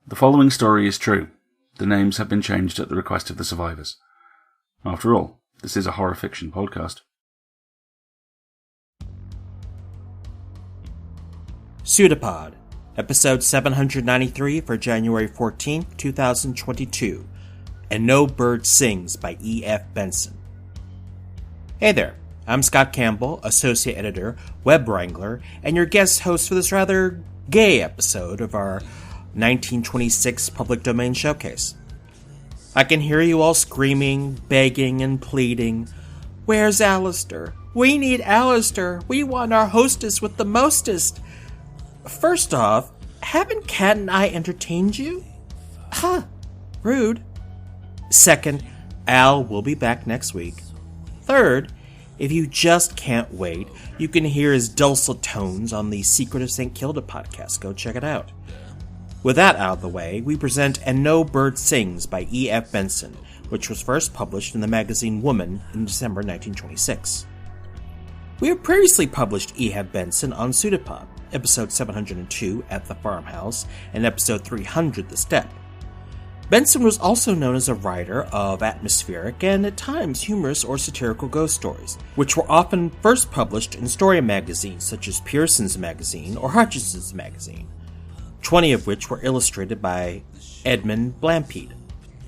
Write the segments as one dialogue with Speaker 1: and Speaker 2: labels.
Speaker 1: The following story is true. The names have been changed at the request of the survivors. After all, this is a horror fiction podcast.
Speaker 2: PseudoPod, episode 793 for January 14th, 2022, And No Bird Sings by E.F. Benson. Hey there, I'm Scott Campbell, Associate Editor, Web Wrangler, and your guest host for this rather gay episode of our 1926 Public Domain Showcase. I can hear you all screaming, begging, and pleading, "Where's Alistair? We need Alistair! We want our hostess with the mostest!" First off, haven't Kat and I entertained you? Huh, rude. Second, Al will be back next week. Third, if you just can't wait, you can hear his dulcet tones on the Secret of St. Kilda podcast. Go check it out. With that out of the way, we present And No Bird Sings by E.F. Benson, which was first published in the magazine Woman in December 1926. We have previously published E.F. Benson on PseudoPod, episode 702, At the Farmhouse, and episode 300, The Step. Benson was also known as a writer of atmospheric and at times humorous or satirical ghost stories, which were often first published in story magazines such as Pearson's Magazine or Hutchinson's Magazine, 20 of which were illustrated by Edmund Blampede.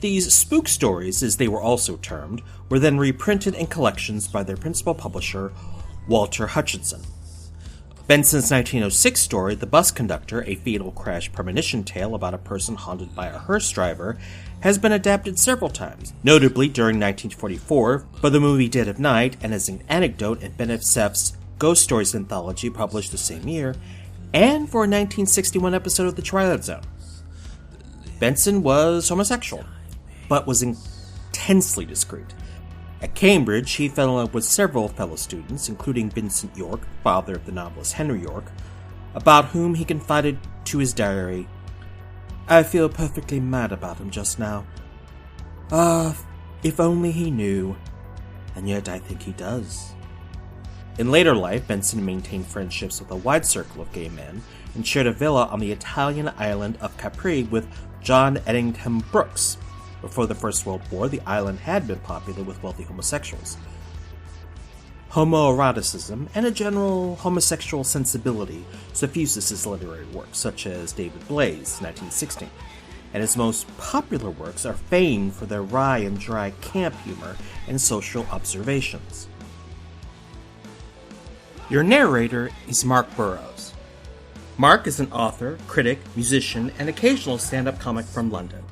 Speaker 2: These spook stories, as they were also termed, were then reprinted in collections by their principal publisher, Walter Hutchinson. Benson's 1906 story, The Bus Conductor, a fatal crash premonition tale about a person haunted by a hearse driver, has been adapted several times, notably during 1944 for the movie Dead of Night and as an anecdote in Bennett Cerf's Ghost Stories anthology published the same year, and for a 1961 episode of The Twilight Zone. Benson was homosexual, but was intensely discreet. At Cambridge, he fell in love with several fellow students, including Vincent York, father of the novelist Henry York, about whom he confided to his diary, "I feel perfectly mad about him just now. If only he knew, and yet I think he does." In later life, Benson maintained friendships with a wide circle of gay men and shared a villa on the Italian island of Capri with John Eddington Brooks. Before the First World War, the island had been popular with wealthy homosexuals. Homoeroticism and a general homosexual sensibility suffuses his literary works, such as David Blaze, 1916, and his most popular works are famed for their wry and dry camp humor and social observations. Your narrator is Mark Burrows. Mark is an author, critic, musician, and occasional stand-up comic from London.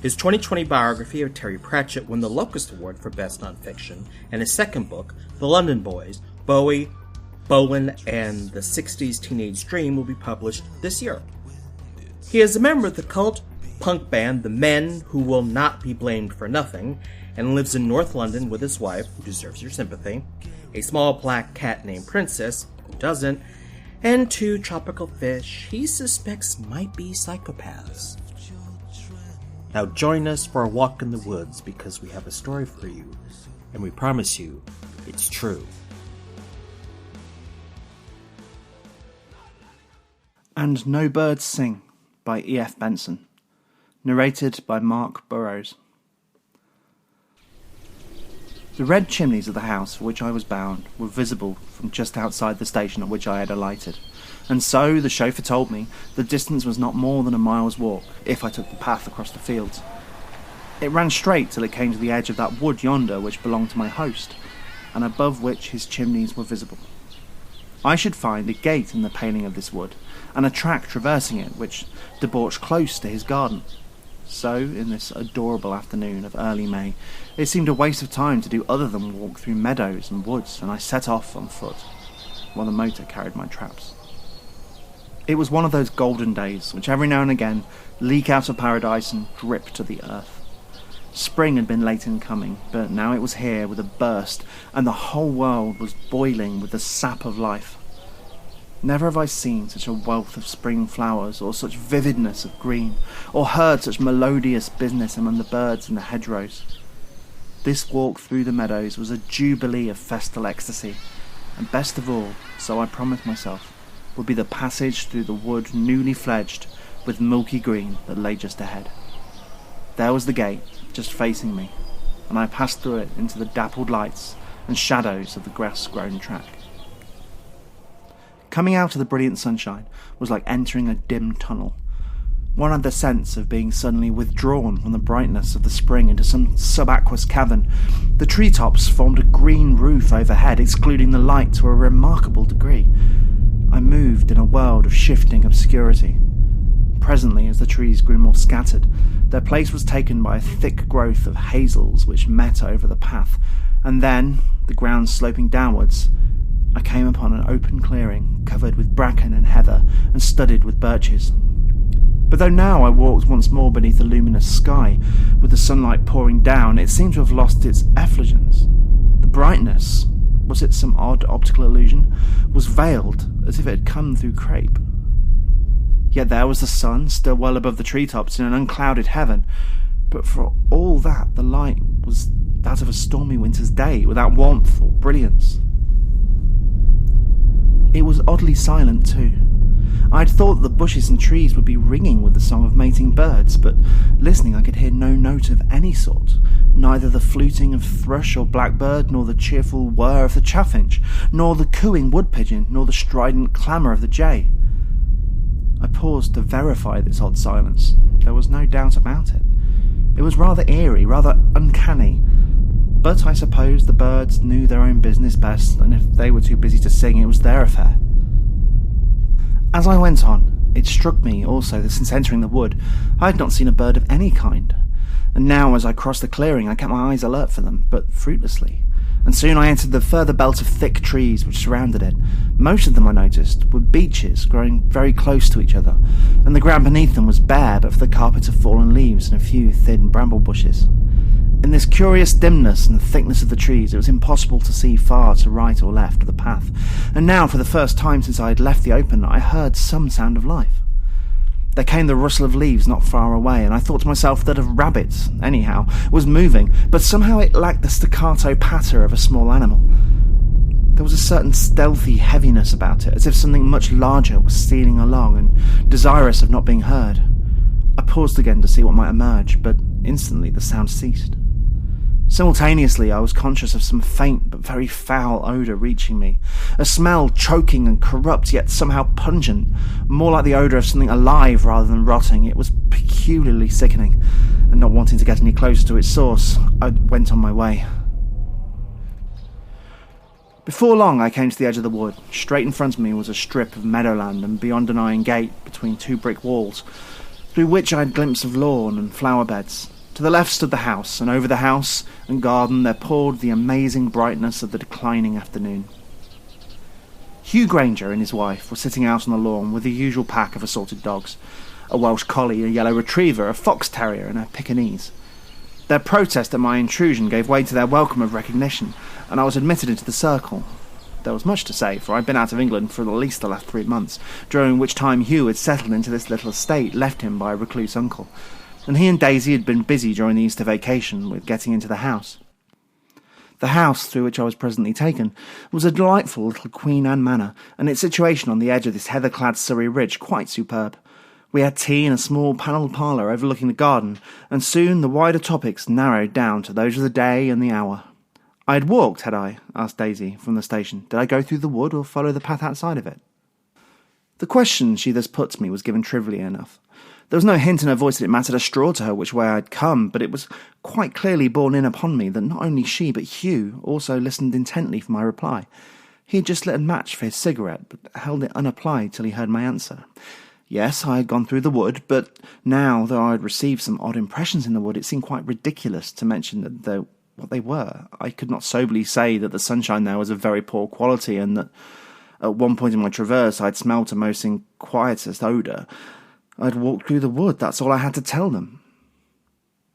Speaker 2: His 2020 biography of Terry Pratchett won the Locust Award for Best Nonfiction, and his second book, The London Boys, Bowie, Bowen, and the 60s Teenage Dream will be published this year. He is a member of the cult punk band The Men Who Will Not Be Blamed for Nothing, and lives in North London with his wife, who deserves your sympathy, a small black cat named Princess, who doesn't, and 2 tropical fish he suspects might be psychopaths. Now join us for a walk in the woods because we have a story for you, and we promise you it's true.
Speaker 3: And No Birds Sing by E.F. Benson, narrated by Mark Burrows. The red chimneys of the house for which I was bound were visible from just outside the station at which I had alighted, and so, the chauffeur told me, the distance was not more than a mile's walk if I took the path across the fields. It ran straight till it came to the edge of that wood yonder which belonged to my host, and above which his chimneys were visible. I should find a gate in the paling of this wood, and a track traversing it which debouched close to his garden. So, in this adorable afternoon of early May, it seemed a waste of time to do other than walk through meadows and woods, and I set off on foot, while the motor carried my traps. It was one of those golden days which every now and again leak out of paradise and drip to the earth. Spring had been late in coming, but now it was here with a burst, and the whole world was boiling with the sap of life. Never have I seen such a wealth of spring flowers, or such vividness of green, or heard such melodious business among the birds in the hedgerows. This walk through the meadows was a jubilee of festal ecstasy, and best of all, so I promised myself, would be the passage through the wood newly fledged with milky green that lay just ahead. There was the gate, just facing me, and I passed through it into the dappled lights and shadows of the grass-grown track. Coming out of the brilliant sunshine was like entering a dim tunnel. One had the sense of being suddenly withdrawn from the brightness of the spring into some subaqueous cavern. The treetops formed a green roof overhead, excluding the light to a remarkable degree. I moved in a world of shifting obscurity. Presently, as the trees grew more scattered, their place was taken by a thick growth of hazels which met over the path, and then, the ground sloping downwards, I came upon an open clearing covered with bracken and heather and studded with birches. But though now I walked once more beneath a luminous sky, with the sunlight pouring down, it seemed to have lost its effulgence. The brightness, was it some odd optical illusion, was veiled as if it had come through crape. Yet there was the sun, still well above the treetops in an unclouded heaven, but for all that the light was that of a stormy winter's day, without warmth or brilliance. It was oddly silent too. I had thought that the bushes and trees would be ringing with the song of mating birds, but listening I could hear no note of any sort, neither the fluting of thrush or blackbird, nor the cheerful whir of the chaffinch, nor the cooing wood-pigeon, nor the strident clamour of the jay. I paused to verify this odd silence. There was no doubt about it. It was rather eerie, rather uncanny. But I suppose the birds knew their own business best, and if they were too busy to sing, it was their affair. As I went on, it struck me also that since entering the wood, I had not seen a bird of any kind, and now as I crossed the clearing I kept my eyes alert for them, but fruitlessly, and soon I entered the further belt of thick trees which surrounded it. Most of them, I noticed, were beeches growing very close to each other, and the ground beneath them was bare but for the carpet of fallen leaves and a few thin bramble bushes. In this curious dimness and thickness of the trees, it was impossible to see far to right or left of the path, and now, for the first time since I had left the open, I heard some sound of life. There came the rustle of leaves not far away, and I thought to myself that a rabbit, anyhow, was moving, but somehow it lacked the staccato patter of a small animal. There was a certain stealthy heaviness about it, as if something much larger was stealing along and desirous of not being heard. I paused again to see what might emerge, but instantly the sound ceased. Simultaneously, I was conscious of some faint but very foul odour reaching me, a smell choking and corrupt yet somehow pungent, more like the odour of something alive rather than rotting. It was peculiarly sickening, and not wanting to get any closer to its source, I went on my way. Before long I came to the edge of the wood. Straight in front of me was a strip of meadowland, and beyond an iron gate between two brick walls, through which I had a glimpse of lawn and flower beds. To the left stood the house, and over the house and garden there poured the amazing brightness of the declining afternoon. Hugh Granger and his wife were sitting out on the lawn with the usual pack of assorted dogs, a Welsh collie, a yellow retriever, a fox terrier, and a Pekingese. Their protest at my intrusion gave way to their welcome of recognition, and I was admitted into the circle. There was much to say, for I'd been out of England for at least the last 3 months, during which time Hugh had settled into this little estate left him by a recluse uncle, and he and Daisy had been busy during the Easter vacation with getting into the house. The house through which I was presently taken was a delightful little Queen Anne manor, and its situation on the edge of this heather-clad Surrey ridge quite superb. We had tea in a small panelled parlour overlooking the garden, and soon the wider topics narrowed down to those of the day and the hour. I had walked, had I? Asked Daisy from the station. Did I go through the wood or follow the path outside of it? The question she thus put to me was given trivially enough. There was no hint in her voice that it mattered a straw to her which way I had come, but it was quite clearly borne in upon me that not only she but Hugh also listened intently for my reply. He had just lit a match for his cigarette, but held it unapplied till he heard my answer. Yes, I had gone through the wood, but now, though I had received some odd impressions in the wood, it seemed quite ridiculous to mention that what they were. I could not soberly say that the sunshine there was of very poor quality, and that at one point in my traverse I had smelt a most inquietous odour. I had walked through the wood, that's all I had to tell them.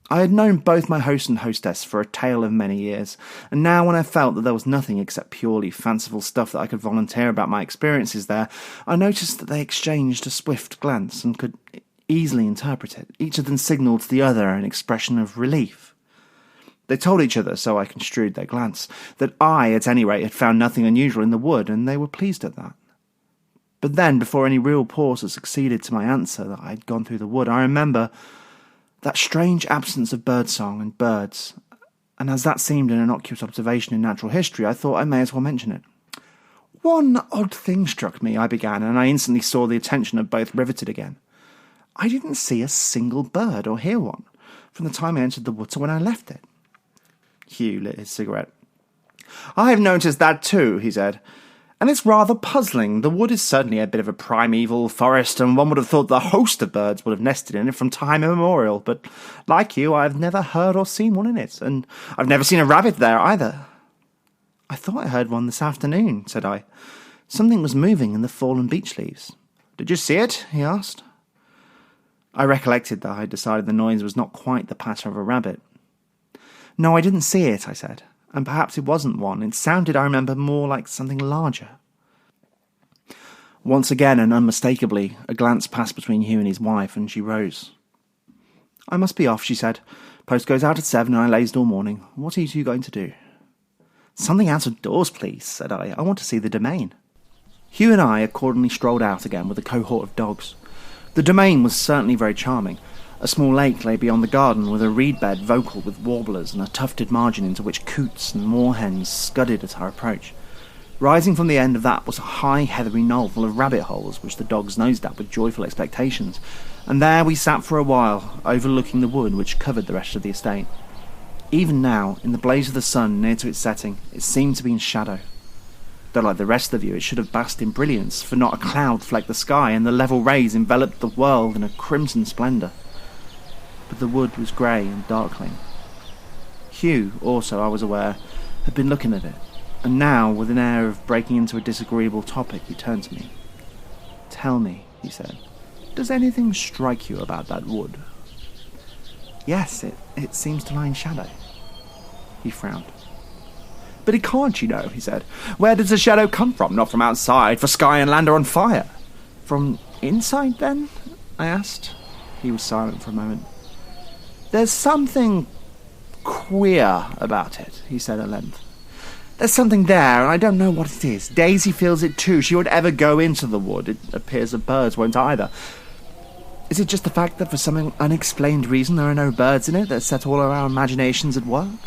Speaker 3: I had known both my host and hostess for a tale of many years, and now when I felt that there was nothing except purely fanciful stuff that I could volunteer about my experiences there, I noticed that they exchanged a swift glance and could easily interpret it. Each of them signalled to the other an expression of relief. They told each other, so I construed their glance, that I, at any rate, had found nothing unusual in the wood, and they were pleased at that. But then, before any real pause had succeeded to my answer that I had gone through the wood, I remember that strange absence of birdsong and birds, and as that seemed an innocuous observation in natural history, I thought I may as well mention it. One odd thing struck me, I began, and I instantly saw the attention of both riveted again. I didn't see a single bird or hear one from the time I entered the wood to when I left it. Hugh lit his cigarette. "I've noticed that too," he said, "and it's rather puzzling. The wood is certainly a bit of a primeval forest, and one would have thought the host of birds would have nested in it from time immemorial, but like you, I've never heard or seen one in it, and I've never seen a rabbit there either." "I thought I heard one this afternoon," said I. "Something was moving in the fallen beech leaves." "Did you see it?" he asked. I recollected that I had decided the noise was not quite the patter of a rabbit. "No, I didn't see it," I said, "and perhaps it wasn't one. It sounded, I remember, more like something larger." Once again, and unmistakably, a glance passed between Hugh and his wife, and she rose. "I must be off," she said. "Post goes out at 7 and I lazed all morning. What are you two going to do?" "Something out of doors, please," said I. "I want to see the domain." Hugh and I accordingly strolled out again with a cohort of dogs. The domain was certainly very charming. A small lake lay beyond the garden, with a reed bed vocal with warblers and a tufted margin into which coots and moorhens scudded at our approach. Rising from the end of that was a high heathery knoll full of rabbit holes, which the dogs nosed at with joyful expectations, and there we sat for a while, overlooking the wood which covered the rest of the estate. Even now, in the blaze of the sun near to its setting, it seemed to be in shadow. Though like the rest of the view, it should have basked in brilliance, for not a cloud flecked the sky, and the level rays enveloped the world in a crimson splendour. But the wood was grey and darkling. Hugh, also, I was aware, had been looking at it, and now, with an air of breaking into a disagreeable topic, he turned to me. "Tell me," he said, "does anything strike you about that wood?" "Yes, it seems to lie in shadow." He frowned. "But it can't, you know," he said. "Where does the shadow come from? Not from outside, for sky and land are on fire." "From inside, then?" I asked. He was silent for a moment. "There's something queer about it," he said at length. "There's something there, and I don't know what it is. Daisy feels it too. She won't ever go into the wood. It appears the birds won't either. Is it just the fact that for some unexplained reason there are no birds in it that set all our imaginations at work?"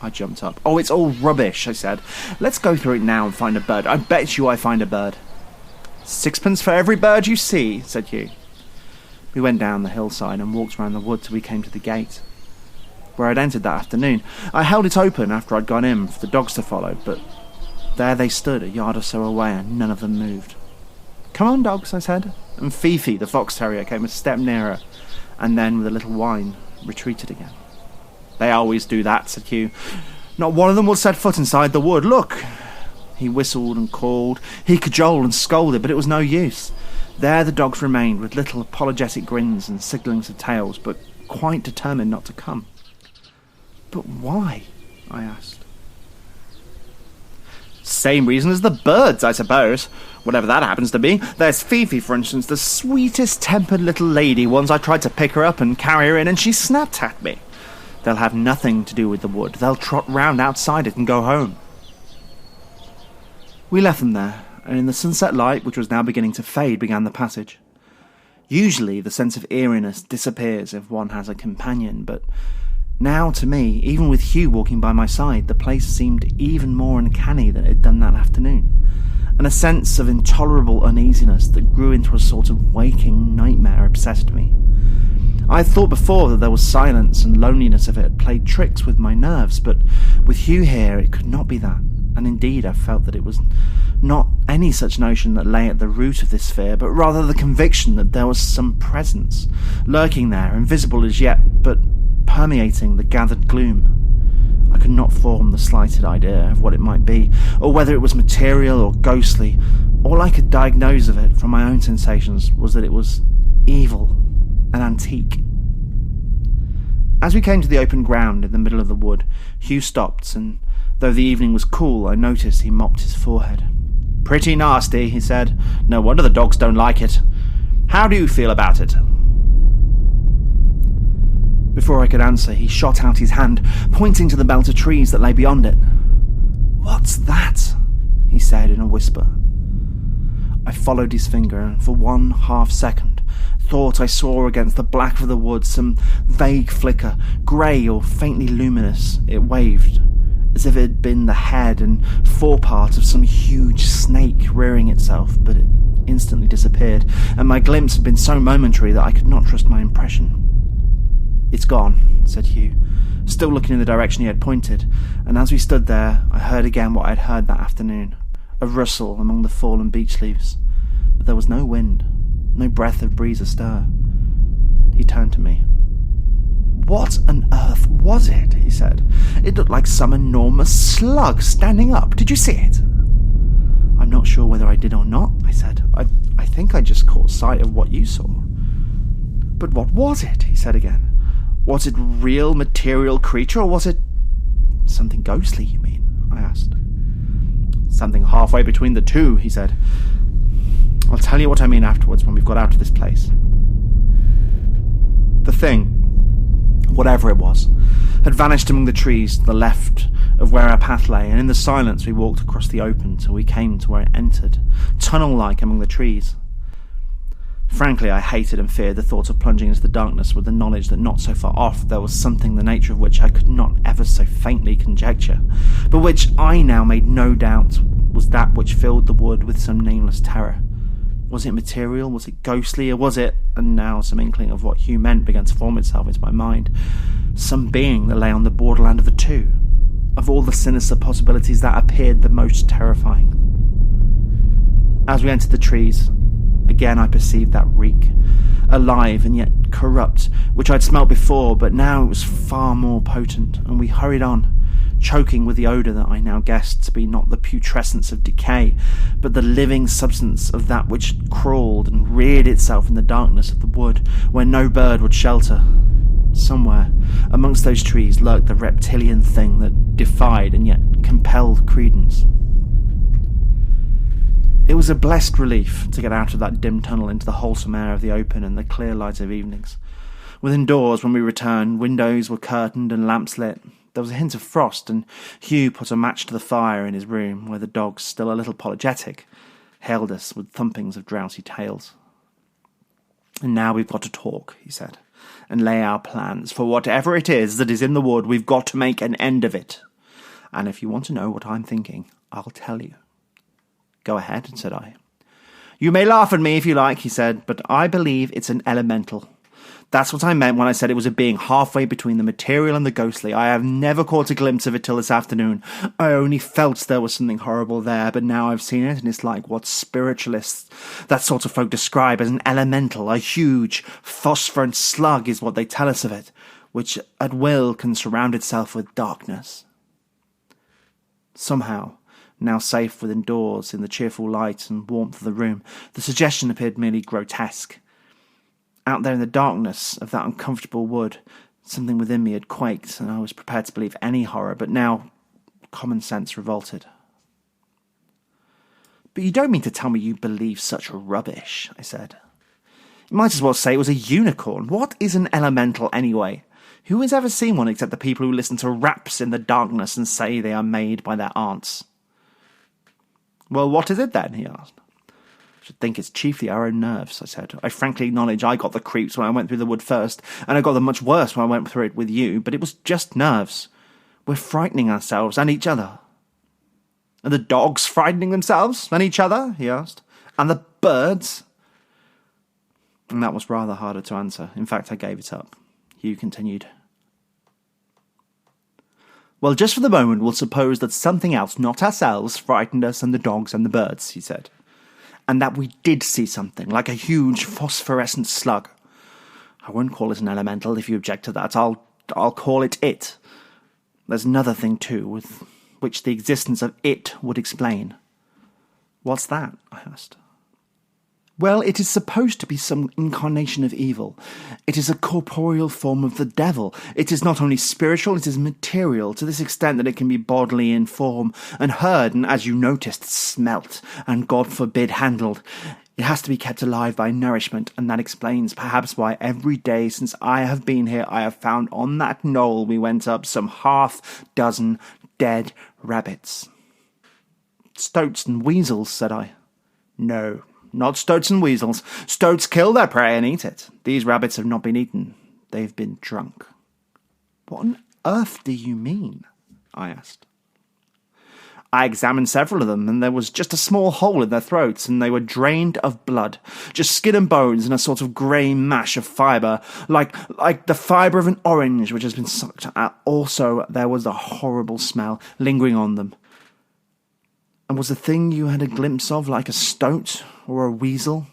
Speaker 3: I jumped up. "Oh, it's all rubbish," I said. "Let's go through it now and find a bird. I bet you I find a bird." "Sixpence for every bird you see," said Hugh. We went down the hillside and walked round the wood till we came to the gate, where I'd entered that afternoon. I held it open after I'd gone in for the dogs to follow, but there they stood a yard or so away and none of them moved. "Come on, dogs," I said, and Fifi, the fox terrier, came a step nearer, and then, with a little whine, retreated again. "They always do that," said Hugh. "Not one of them will set foot inside the wood. Look!" He whistled and called. He cajoled and scolded, but it was no use. There the dogs remained, with little apologetic grins and signallings of tails, but quite determined not to come. "But why?" I asked. "Same reason as the birds, I suppose. Whatever that happens to be. There's Fifi, for instance, the sweetest-tempered little lady. Once I tried to pick her up and carry her in, and she snapped at me. They'll have nothing to do with the wood. They'll trot round outside it and go home." We left them there, and in the sunset light, which was now beginning to fade, began the passage. Usually the sense of eeriness disappears if one has a companion, but now, to me, even with Hugh walking by my side, the place seemed even more uncanny than it had done that afternoon, and a sense of intolerable uneasiness that grew into a sort of waking nightmare obsessed me. I had thought before that there was silence and loneliness of it had played tricks with my nerves, but with Hugh here it could not be that, and indeed I felt that it was not any such notion that lay at the root of this fear, but rather the conviction that there was some presence, lurking there, invisible as yet, but permeating the gathered gloom. I could not form the slightest idea of what it might be, or whether it was material or ghostly. All I could diagnose of it from my own sensations was that it was evil and antique. As we came to the open ground in the middle of the wood, Hugh stopped, and though the evening was cool, I noticed he mopped his forehead. "Pretty nasty," he said. "No wonder the dogs don't like it. How do you feel about it?" Before I could answer, he shot out his hand, pointing to the belt of trees that lay beyond it. "What's that?" he said in a whisper. I followed his finger, and for 1/2 second, thought I saw against the black of the wood some vague flicker, grey or faintly luminous. It waved, as if it had been the head and forepart of some huge snake rearing itself, but it instantly disappeared, and my glimpse had been so momentary that I could not trust my impression. "It's gone," said Hugh, still looking in the direction he had pointed, and as we stood there, I heard again what I had heard that afternoon, a rustle among the fallen beech leaves, but there was no wind, no breath of breeze astir. He turned to me. "What on earth was it?" he said. "It looked like some enormous slug standing up. Did you see it?" "I'm not sure whether I did or not," I said. I think I just caught sight of what you saw." "But what was it?" he said again. "Was it real material creature, or was it something ghostly, you mean?" I asked. "Something halfway between the two," he said. "I'll tell you what I mean afterwards when we've got out of this place." The thing, whatever it was, had vanished among the trees to the left of where our path lay, and in the silence we walked across the open till we came to where it entered, tunnel-like among the trees. Frankly, I hated and feared the thought of plunging into the darkness with the knowledge that not so far off there was something the nature of which I could not ever so faintly conjecture, but which I now made no doubt was that which filled the wood with some nameless terror. Was it material? Was it ghostly? Or was it, and now some inkling of what Hugh meant began to form itself into my mind, some being that lay on the borderland of the two? Of all the sinister possibilities, that appeared the most terrifying. As we entered the trees, again I perceived that reek, alive and yet corrupt, which I'd smelt before, but now it was far more potent, and we hurried on, choking with the odour that I now guessed to be not the putrescence of decay, but the living substance of that which crawled and reared itself in the darkness of the wood, where no bird would shelter. Somewhere amongst those trees lurked the reptilian thing that defied and yet compelled credence. It was a blessed relief to get out of that dim tunnel into the wholesome air of the open and the clear light of evenings. Within doors, when we returned, windows were curtained and lamps lit. There was a hint of frost, and Hugh put a match to the fire in his room, where the dogs, still a little apologetic, hailed us with thumpings of drowsy tails. "And now we've got to talk," he said, "and lay our plans, for whatever it is that is in the wood, we've got to make an end of it. And if you want to know what I'm thinking, I'll tell you." "Go ahead," said I. "You may laugh at me if you like," he said, "but I believe it's an elemental. That's what I meant when I said it was a being halfway between the material and the ghostly. I have never caught a glimpse of it till this afternoon. I only felt there was something horrible there, but now I've seen it, and it's like what spiritualists, that sort of folk, describe as an elemental. A huge, phosphorescent slug is what they tell us of it, which at will can surround itself with darkness." Somehow, now safe within doors in the cheerful light and warmth of the room, the suggestion appeared merely grotesque. Out there in the darkness of that uncomfortable wood, something within me had quaked, and I was prepared to believe any horror, but now common sense revolted. "But you don't mean to tell me you believe such rubbish," I said. "You might as well say it was a unicorn. What is an elemental anyway? Who has ever seen one except the people who listen to raps in the darkness and say they are made by their aunts?" "Well, what is it then?" he asked. "I should think it's chiefly our own nerves," I said. "I frankly acknowledge I got the creeps when I went through the wood first, and I got them much worse when I went through it with you, but it was just nerves. We're frightening ourselves and each other." "And the dogs frightening themselves and each other?" he asked. "And the birds?" And that was rather harder to answer. In fact, I gave it up. Hugh continued. "Well, just for the moment, we'll suppose that something else, not ourselves, frightened us and the dogs and the birds," he said. "And that we did see something, like a huge phosphorescent slug. I won't call it an elemental, if you object to that. I'll call it it. There's another thing, too, with which the existence of it would explain." "What's that?" I asked. "Well, it is supposed to be some incarnation of evil. It is a corporeal form of the devil. It is not only spiritual, it is material, to this extent that it can be bodily in form, and heard, and, as you noticed, smelt, and, God forbid, handled. It has to be kept alive by nourishment, and that explains perhaps why every day since I have been here I have found on that knoll we went up some 6 dead rabbits." "Stoats and weasels," said I. "No," Not stoats and weasels. Stoats kill their prey and eat it. These rabbits have not been eaten. They've been drunk. What on earth do you mean? I asked. I examined several of them, and there was just a small hole in their throats, and they were drained of blood. Just skin and bones and a sort of grey mash of fibre, like the fibre of an orange which has been sucked out. Also, there was a horrible smell lingering on them. And was the thing you had a glimpse of like a stoat or a weasel?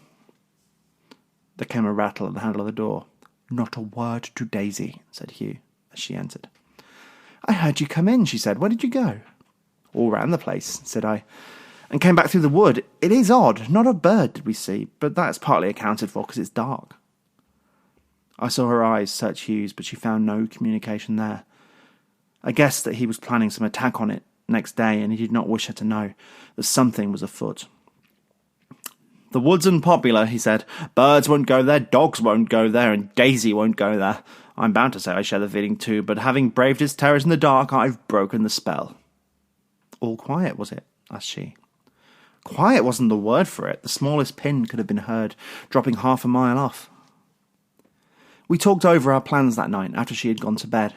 Speaker 3: There came a rattle at the handle of the door. Not a word to Daisy, said Hugh, as she entered. I heard you come in, she said. Where did you go? All round the place, said I, and came back through the wood. It is odd. Not a bird did we see, but that's partly accounted for because it's dark. I saw her eyes search Hugh's, but she found no communication there. I guessed that he was planning some attack on it next day, and he did not wish her to know that something was afoot. The wood's unpopular, he said. Birds won't go there, dogs won't go there, and Daisy won't go there. I'm bound to say I share the feeling too, but having braved its terrors in the dark, I've broken the spell. All quiet, was it? Asked she. Quiet wasn't the word for it. The smallest pin could have been heard dropping half a mile off. We talked over our plans that night after she had gone to bed.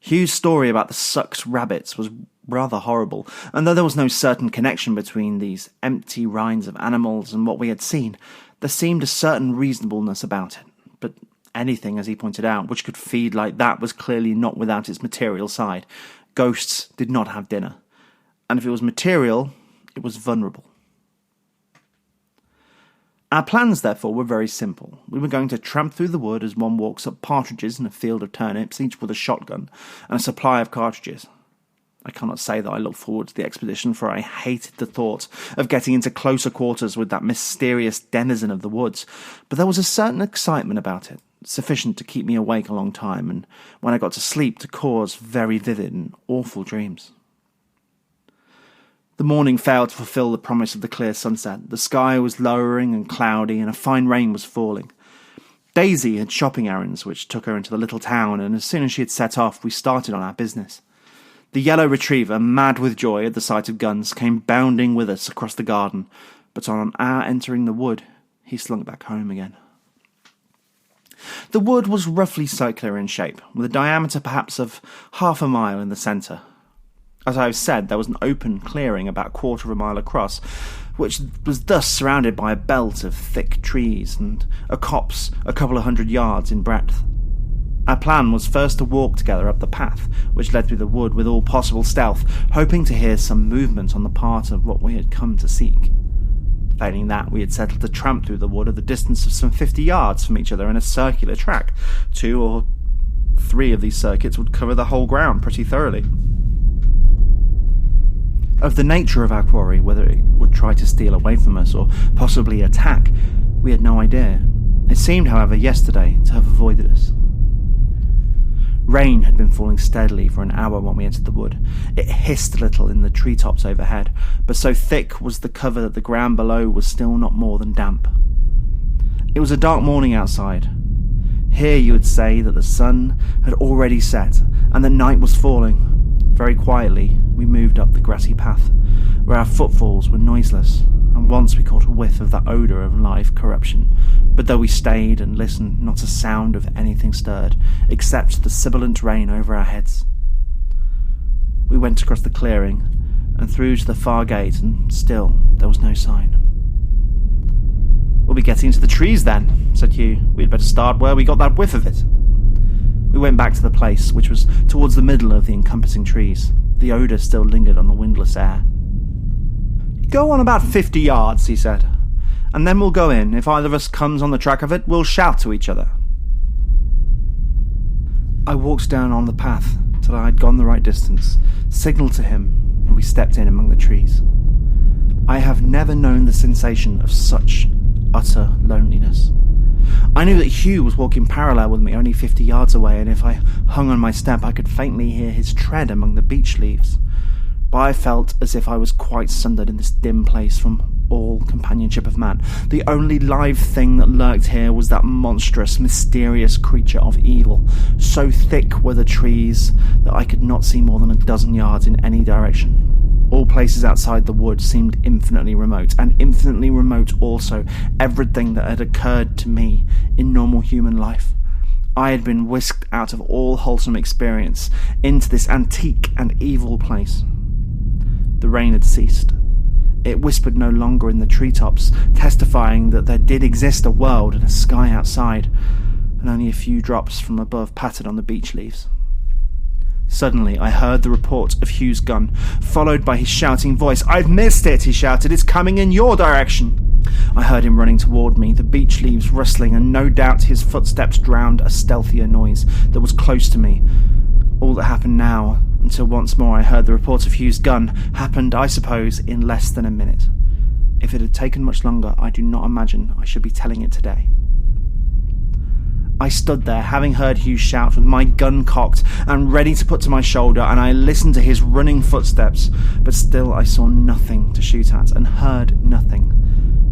Speaker 3: Hugh's story about the sucked rabbits was rather horrible, and though there was no certain connection between these empty rinds of animals and what we had seen, there seemed a certain reasonableness about it. But anything, as he pointed out, which could feed like that was clearly not without its material side. Ghosts did not have dinner. And if it was material, it was vulnerable. Our plans, therefore, were very simple. We were going to tramp through the wood as one walks up partridges in a field of turnips, each with a shotgun and a supply of cartridges. I cannot say that I looked forward to the expedition, for I hated the thought of getting into closer quarters with that mysterious denizen of the woods, but there was a certain excitement about it, sufficient to keep me awake a long time, and when I got to sleep to cause very vivid and awful dreams. The morning failed to fulfill the promise of the clear sunset. The sky was lowering and cloudy, and a fine rain was falling. Daisy had shopping errands which took her into the little town, and as soon as she had set off, we started on our business. The yellow retriever, mad with joy at the sight of guns, came bounding with us across the garden, but on our entering the wood, he slunk back home again. The wood was roughly circular in shape, with a diameter perhaps of half a mile in the centre. As I have said, there was an open clearing about a quarter of a mile across, which was thus surrounded by a belt of thick trees and a copse a couple of 100 yards in breadth. Our plan was first to walk together up the path, which led through the wood with all possible stealth, hoping to hear some movement on the part of what we had come to seek. Failing that, we had settled to tramp through the wood at the distance of some 50 yards from each other in a circular track. 2 or 3 of these circuits would cover the whole ground pretty thoroughly. Of the nature of our quarry, whether it would try to steal away from us or possibly attack, we had no idea. It seemed, however, yesterday to have avoided us. Rain had been falling steadily for an hour when we entered the wood. It hissed a little in the treetops overhead, but so thick was the cover that the ground below was still not more than damp. It was a dark morning outside. Here you would say that the sun had already set and that night was falling. Very quietly, we moved up the grassy path, where our footfalls were noiseless, and once we caught a whiff of that odour of live corruption. But though we stayed and listened, not a sound of anything stirred, except the sibilant rain over our heads. We went across the clearing, and through to the far gate, and still there was no sign. We'll be getting into the trees then, said Hugh. We had better start where we got that whiff of it. We went back to the place, which was towards the middle of the encompassing trees. The odour still lingered on the windless air. Go on about 50 yards, he said, and then we'll go in. If either of us comes on the track of it, we'll shout to each other. I walked down on the path till I had gone the right distance, signalled to him, and we stepped in among the trees. I have never known the sensation of such utter loneliness. I knew that Hugh was walking parallel with me only 50 yards away, and if I hung on my step I could faintly hear his tread among the beech leaves. But I felt as if I was quite sundered in this dim place from all companionship of man. The only live thing that lurked here was that monstrous, mysterious creature of evil. So thick were the trees that I could not see more than a dozen yards in any direction. All places outside the wood seemed infinitely remote, and infinitely remote also everything that had occurred to me in normal human life. I had been whisked out of all wholesome experience into this antique and evil place. The rain had ceased. It whispered no longer in the treetops, testifying that there did exist a world and a sky outside, and only a few drops from above pattered on the beech leaves. Suddenly, I heard the report of Hugh's gun, followed by his shouting voice. "I've missed it," he shouted. "It's coming in your direction." I heard him running toward me, the beech leaves rustling, and no doubt his footsteps drowned a stealthier noise that was close to me. All that happened now, until once more I heard the report of Hugh's gun, happened, I suppose, in less than a minute. If it had taken much longer, I do not imagine I should be telling it today. I stood there, having heard Hugh shout, with my gun cocked and ready to put to my shoulder, and I listened to his running footsteps, but still I saw nothing to shoot at, and heard nothing.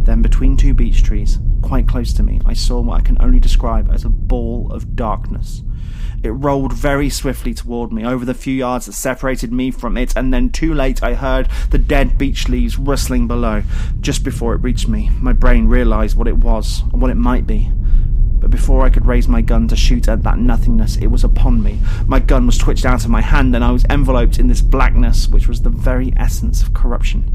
Speaker 3: Then, between two beech trees, quite close to me, I saw what I can only describe as a ball of darkness. It rolled very swiftly toward me, over the few yards that separated me from it, and then, too late, I heard the dead beech leaves rustling below. Just before it reached me, my brain realised what it was, or what it might be. But before I could raise my gun to shoot at that nothingness, it was upon me. My gun was twitched out of my hand, and I was enveloped in this blackness, which was the very essence of corruption.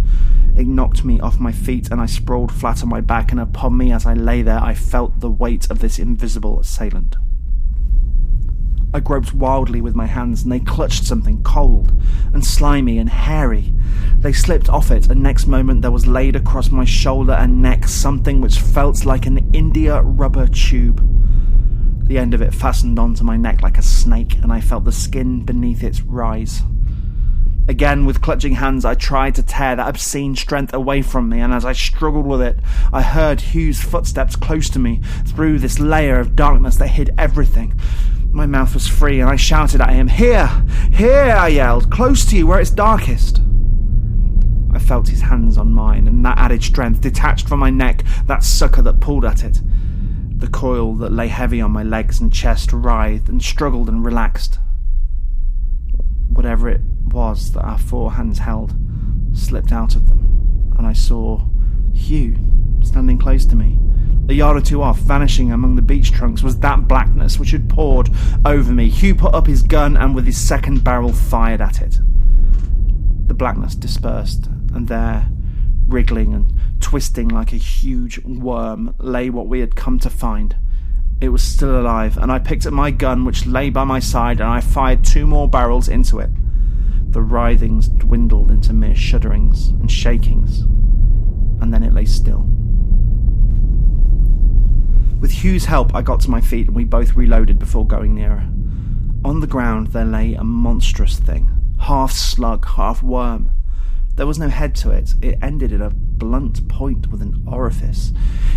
Speaker 3: It knocked me off my feet, and I sprawled flat on my back, and upon me as I lay there, I felt the weight of this invisible assailant. I groped wildly with my hands, and they clutched something cold and slimy and hairy. They slipped off it, and next moment there was laid across my shoulder and neck something which felt like an India rubber tube. The end of it fastened onto my neck like a snake, and I felt the skin beneath it rise. Again, with clutching hands, I tried to tear that obscene strength away from me, and as I struggled with it, I heard Hugh's footsteps close to me through this layer of darkness that hid everything. My mouth was free, and I shouted at him. "Here! Here!" I yelled. "Close to you, where it's darkest." I felt his hands on mine, and that added strength detached from my neck that sucker that pulled at it. The coil that lay heavy on my legs and chest writhed and struggled and relaxed. Whatever it was that our four hands held slipped out of them, and I saw Hugh standing close to me. A yard or two off, vanishing among the beech trunks, was that blackness which had poured over me. Hugh put up his gun and with his second barrel fired at it. The blackness dispersed, and there, wriggling and twisting like a huge worm, lay what we had come to find. It was still alive, and I picked up my gun which lay by my side, and I fired 2 more barrels into it. The writhings dwindled into mere shudderings and shakings, and then it lay still. With Hugh's help, I got to my feet, and we both reloaded before going nearer. On the ground there lay a monstrous thing, half slug, half worm. There was no head to it. It ended in a blunt point with an orifice.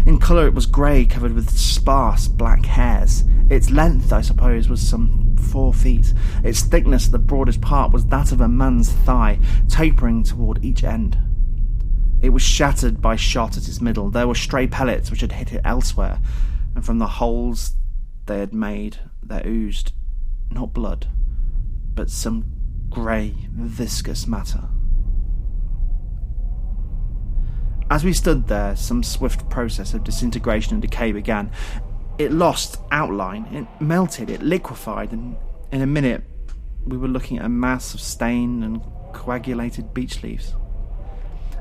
Speaker 3: In colour it was grey, covered with sparse black hairs. Its length, I suppose, was some 4 feet. Its thickness at the broadest part was that of a man's thigh, tapering toward each end. It was shattered by shot at its middle. There were stray pellets which had hit it elsewhere, and from the holes they had made there oozed not blood, but some grey, viscous matter. As we stood there, some swift process of disintegration and decay began. It lost outline, it melted, it liquefied, and in a minute we were looking at a mass of stained and coagulated beech leaves.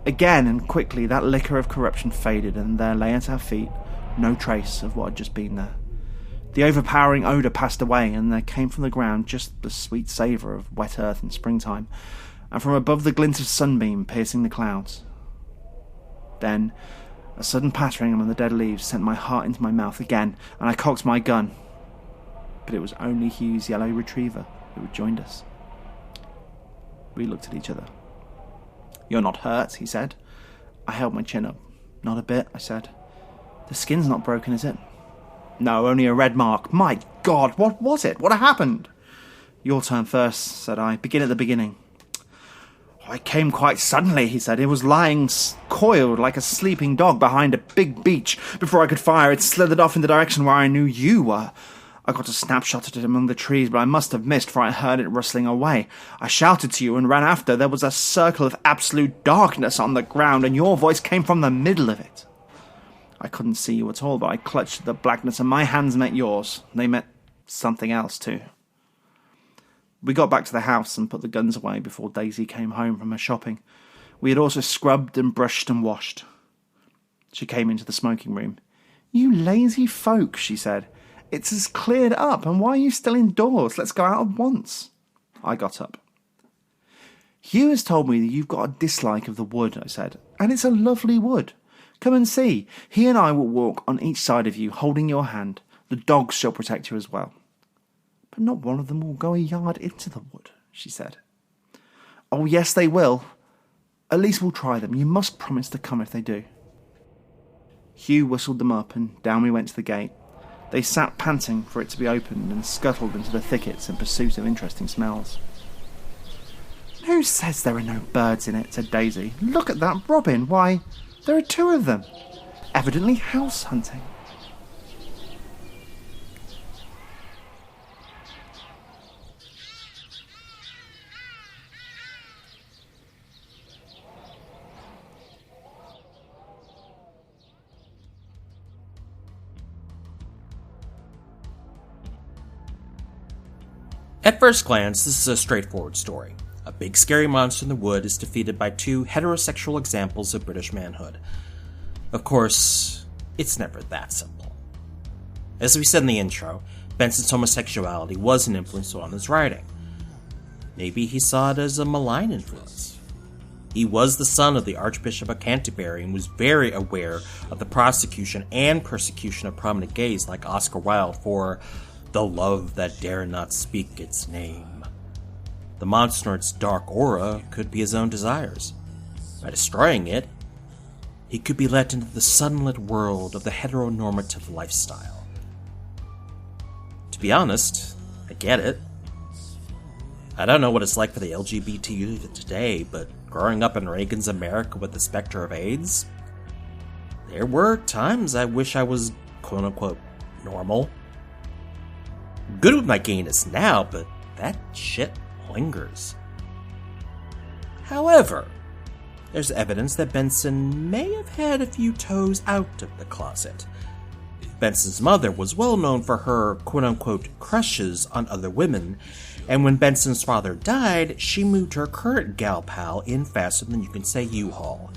Speaker 3: Again and quickly that liquor of corruption faded, and there lay at our feet no trace of what had just been there. The overpowering odour passed away, and there came from the ground just the sweet savour of wet earth in springtime, and from above the glint of sunbeam piercing the clouds. Then a sudden pattering among the dead leaves sent my heart into my mouth again, and I cocked my gun. But it was only Hugh's yellow retriever who had joined us. We looked at each other. "You're not hurt," he said. I held my chin up. "Not a bit," I said. "The skin's not broken, is it?" "No, only a red mark." "My God, what was it? What happened?" "Your turn first," said I. "Begin at the beginning." "It came quite suddenly," he said. "It was lying coiled like a sleeping dog behind a big beech. Before I could fire, it slithered off in the direction where I knew you were. I got a snapshot at it among the trees, but I must have missed, for I heard it rustling away. I shouted to you and ran after. There was a circle of absolute darkness on the ground, and your voice came from the middle of it. I couldn't see you at all, but I clutched at the blackness, and my hands met yours. They met something else, too. We got back to the house and put the guns away before Daisy came home from her shopping. We had also scrubbed and brushed and washed. She came into the smoking room. "You lazy folk," she said. "It's as cleared up, and why are you still indoors? Let's go out at once." I got up. "Hugh has told me that you've got a dislike of the wood," I said, "and it's a lovely wood. Come and see. He and I will walk on each side of you, holding your hand. The dogs shall protect you as well." "But not one of them will go a yard into the wood," she said. "Oh, yes, they will. At least we'll try them. You must promise to come if they do." Hugh whistled them up, and down we went to the gate. They sat panting for it to be opened and scuttled into the thickets in pursuit of interesting smells. "Who says there are no birds in it?" said Daisy. "Look at that robin. Why, there are 2 of them. Evidently house hunting."
Speaker 2: At first glance, this is a straightforward story. A big scary monster in the wood is defeated by 2 heterosexual examples of British manhood. Of course, it's never that simple. As we said in the intro, Benson's homosexuality was an influence on his writing. Maybe he saw it as a malign influence. He was the son of the Archbishop of Canterbury and was very aware of the prosecution and persecution of prominent gays like Oscar Wilde for the love that dare not speak its name. The monster in its dark aura could be his own desires. By destroying it, he could be let into the sunlit world of the heteronormative lifestyle. To be honest, I get it. I don't know what it's like for the LGBT youth today, but growing up in Reagan's America with the specter of AIDS, there were times I wish I was quote-unquote normal. Good with my gayness now, but that shit lingers. However, there's evidence that Benson may have had a few toes out of the closet. Benson's mother was well known for her quote-unquote crushes on other women, and when Benson's father died, she moved her current gal pal in faster than you can say U-Haul.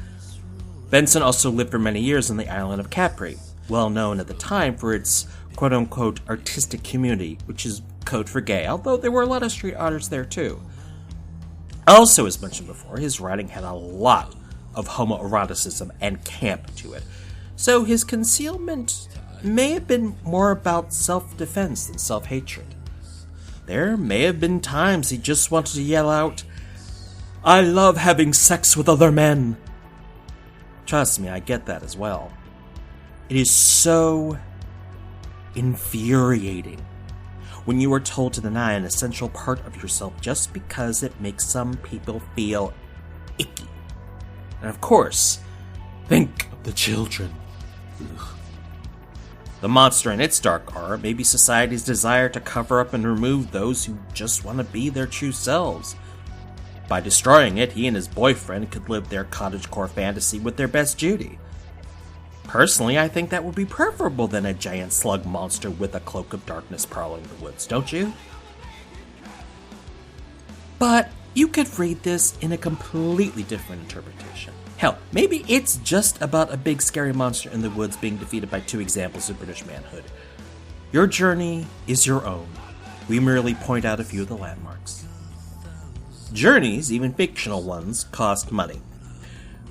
Speaker 2: Benson also lived for many years on the island of Capri, well known at the time for its quote-unquote artistic community, which is code for gay, although there were a lot of street artists there too. Also, as mentioned before, his writing had a lot of homoeroticism and camp to it, so his concealment may have been more about self-defense than self-hatred. There may have been times he just wanted to yell out, "I love having sex with other men." Trust me, I get that as well. It is so infuriating when you are told to deny an essential part of yourself just because it makes some people feel icky. And of course, think of the children. Ugh. The monster in its dark aura may be society's desire to cover up and remove those who just want to be their true selves. By destroying it, he and his boyfriend could live their cottagecore fantasy with their best Judy. Personally, I think that would be preferable than a giant slug monster with a cloak of darkness prowling the woods, don't you? But you could read this in a completely different interpretation. Hell, maybe it's just about a big scary monster in the woods being defeated by 2 examples of British manhood. Your journey is your own. We merely point out a few of the landmarks. Journeys, even fictional ones, cost money.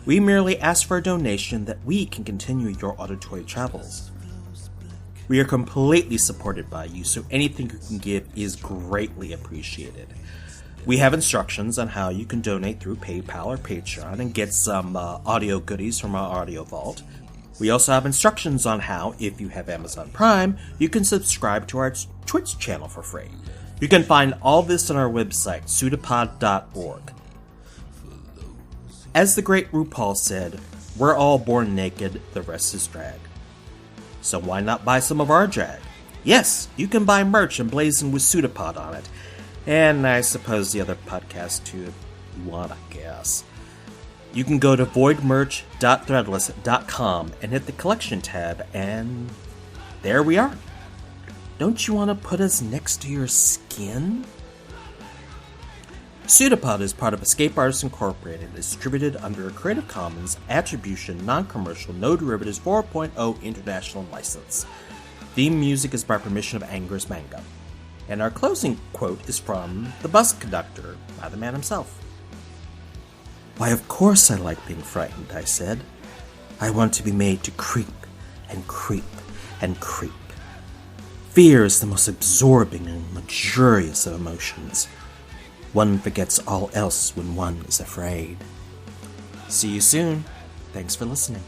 Speaker 2: We merely ask for a donation that we can continue your auditory travels. We are completely supported by you, so anything you can give is greatly appreciated. We have instructions on how you can donate through PayPal or Patreon and get some audio goodies from our audio vault. We also have instructions on how, if you have Amazon Prime, you can subscribe to our Twitch channel for free. You can find all this on our website, PseudoPod.org. As the great RuPaul said, we're all born naked, the rest is drag. So why not buy some of our drag? Yes, you can buy merch emblazoned with PseudoPod on it. And I suppose the other podcasts too, if you want, I guess. You can go to voidmerch.threadless.com and hit the collection tab, and there we are. Don't you want to put us next to your skin? PseudoPod is part of Escape Artists Incorporated and is distributed under a Creative Commons Attribution Non-Commercial No Derivatives 4.0 International License. Theme music is by permission of Anger's Manga. And our closing quote is from The Bus Conductor by the man himself. "Why, of course I like being frightened," I said. "I want to be made to creep and creep and creep. Fear is the most absorbing and luxurious of emotions. One forgets all else when one is afraid." See you soon. Thanks for listening.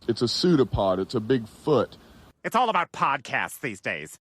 Speaker 4: It's a pseudopod. It's a big foot.
Speaker 5: It's all about podcasts these days.